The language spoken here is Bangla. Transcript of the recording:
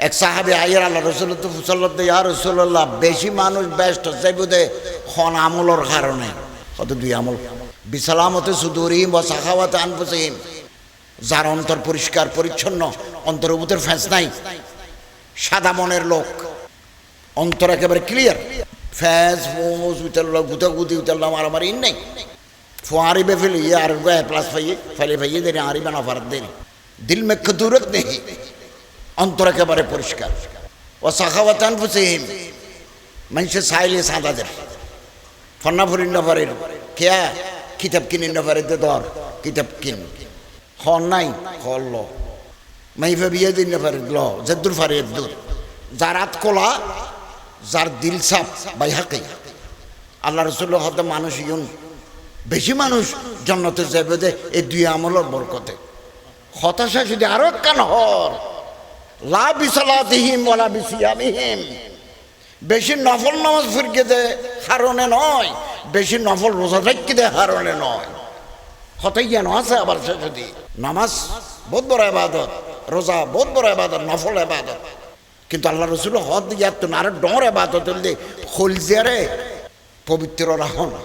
এক সাহাবী আইয়ার আল্লাহ রাসূলুল্লাহ সাল্লাল্লাহু ইয়া রাসূলুল্লাহ বেশি মানুষ ব্যস্ত যাইবুদে খন আমলের কারণে কত দুই আমল বিসালামতে সুদুরিহিম ওয়া সাখাওয়াতে আনফুসিহিম যার অন্তর পরিষ্কার পরিচ্ছন্ন অন্তরের ভিতর ফ্যাঁস নাই সাদা মনের লোক অন্তর একেবারে ক্লিয়ার ফ্যাঁস ফোঁস উতল্লা গুতাগুতি উতল্লা মারামারি নেই ফুয়ারি বেফিল ইয়ে আর প্লাস পাইয়ে ফেলে পাইয়ে দেরি আরি বানা ফারত দেরি দিল মে খদুরত নেই অন্তর একেবারে পরিষ্কার ও সাখাওয়াত আনফুসিহিম মানুষে চাইলে সাদাদের ফন্না ফুরিন না পারেন কেয়া কিতাব কিনে না পারে ধর কিতাব কিন হন নাই হল মাইফে বিয়ে দিন না পারে ল জেদ্দুর ফারে এদ্দুর যার আত কোলা যার দিল সাপ বাই হাকে আল্লাহ রসুল্লাহ হতে মানুষ ইউন বেশি মানুষ জন্নতে যাবে যে এই দুই আমলের বরকতে হতাশা যদি আরো কান হর লা বিসালাতিহিম ওয়ালা বিসিয়ামিহিম বেশি নফল নামাজ ফিরকে দে হারণে নয় বেশি নফল রোজা থাকি দে হারণে নয় হতাই জ্ঞান আছে আবার সে যদি নামাজ বহুত বড় ইবাদত রোজা বহুত বড় ইবাদত নফল ইবাদত কিন্তু আল্লাহ রসুল হদ ইয়াত না আর ডর ইবাদত হলে খলজিয়ারে পবিত্র রাখো না